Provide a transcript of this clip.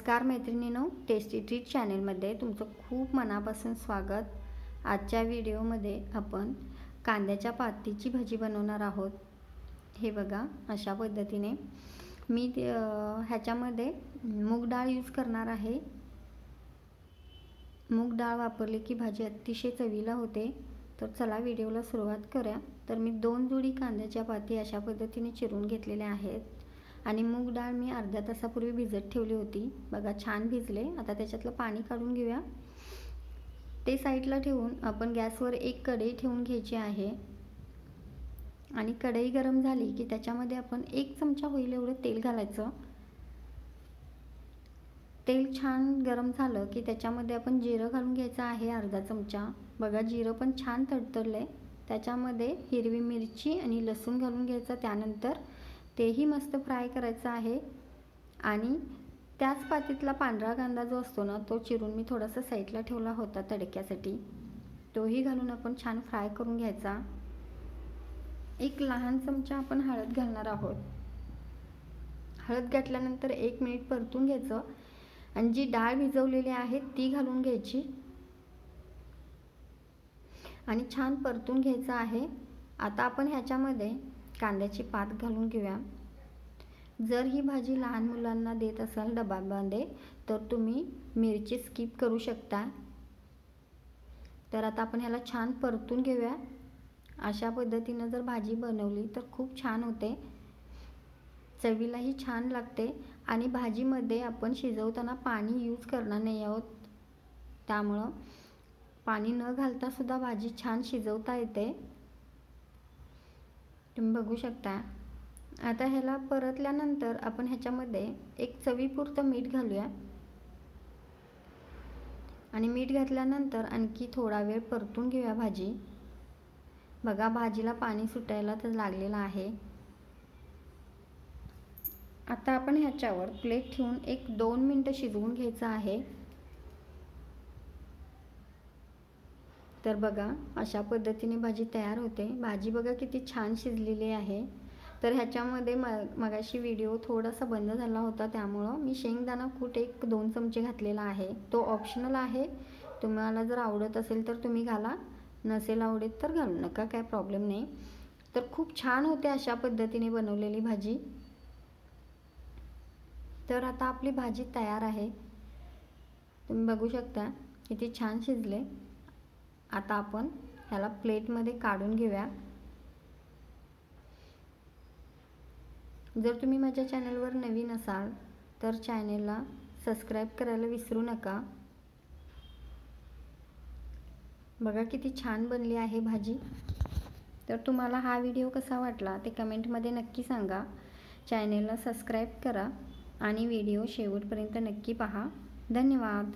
नमस्कार मैत्रिणींनो, tasty treat चॅनलमध्ये तुमचं खूप मनापासून स्वागत। आजच्या व्हिडिओमध्ये आपण कांद्याच्या पातीची भाजी बनवणार आहोत। हे बघा, अशा पद्धतीने मी ह्याच्यामध्ये मूग डाळ यूज करणार आहे। मूग डाळ वापरली की भाजी अतिशय चवीला होते। तर चला व्हिडिओला सुरुवात करूया। तर मी 2 जोडी कांद्याच्या पाती अशा पद्धतीने चिरून घेतलेल्या आहेत आणि मूग डाळ मी अर्ध्या तासापूर्वी भिजत ठेवली होती। बघा, छान भिजले। आता त्याच्यातलं पाणी काढून घेऊया। ते साईडला ठेवून आपण गॅसवर एक कढई ठेवून घ्यायची आहे आणि कढई गरम झाली की त्याच्यामध्ये आपण 1 चमचा होईल एवढं तेल घालायचं। तेल छान गरम झालं की त्याच्यामध्ये आपण जिरं घालून घ्यायचं आहे अर्धा चमचा। बघा, जिरं पण छान तडतडले। त्याच्यामध्ये हिरवी मिरची आणि लसूण घालून घ्यायचं। त्यानंतर तेही मस्त फ्राय करायचं आहे आणि त्याच पातीतला पांढरा कांदा जो असतो ना, तो चिरून मी थोडासा साईडला ठेवला होता तडक्यासाठी। तोही घालून आपण छान फ्राय करून घ्यायचा। एक लहान चमचा आपण हळद घालणार आहोत। हळद घातल्यानंतर 1 मिनिट परतून घ्यायचं आणि जी डाळ भिजवलेली आहे ती घालून घ्यायची आणि छान परतून घ्यायचं आहे। आता आपण ह्याच्यामध्ये कांद्याची पात घालून घेऊया। जर ही भाजी लहान मुलांना देत असाल डब्यामध्ये तर तुम्ही मिरची स्किप करू शकता। तर आता आपण ह्याला छान परतून घेऊया। अशा पद्धतीने जर भाजी बनवली तर खूप छान होते, चवीलाही छान लागते आणि भाजीमध्ये आपण शिजवताना पाणी यूज करणार नाही आहोत। त्यामुळे पाणी न घालता सुद्धा भाजी छान शिजवता येते। तुम्ही बघू शकता। आता ह्याला परतल्यानंतर आपण ह्याच्यामध्ये एक चवीपुरतं मीठ घालूया आणि मीठ घातल्यानंतर आणखी थोडा वेळ परतून घेऊया भाजी। बघा, भाजीला पाणी सुटायला तर लागलेलं आहे। आता आपण ह्याच्यावर प्लेट ठेवून 1-2 मिनिटं शिजवून घ्यायचं आहे। तर बघा, अशा पद्धतीने भाजी तयार होते। भाजी बघा किती छान शिजलेली आहे। तर ह्याच्यामध्ये मगाशी व्हिडिओ थोडासा बंद झाला होता, त्यामुळं मी शेंगदाणा कूट 1-2 चमचे घातलेला आहे। तो ऑप्शनल आहे, तुम्हाला जर आवडत असेल तर तुम्ही घाला, नसेल आवडत तर घालू नका, काय प्रॉब्लेम नाही। तर खूप छान होते अशा पद्धतीने बनवलेली भाजी। तर आता आपली भाजी तयार आहे। तुम्ही बघू शकता किती छान शिजले। आता आपण ह्याला प्लेटमध्ये काढून घेऊया। जर तुम्ही माझ्या चॅनलवर नवीन असाल तर चॅनलला सबस्क्राईब करायला विसरू नका। बघा किती छान बनली आहे भाजी। तर तुम्हाला हा व्हिडिओ कसा वाटला ते कमेंटमध्ये नक्की सांगा। चॅनलला सबस्क्राईब करा आणि व्हिडिओ शेवटपर्यंत नक्की पहा। धन्यवाद।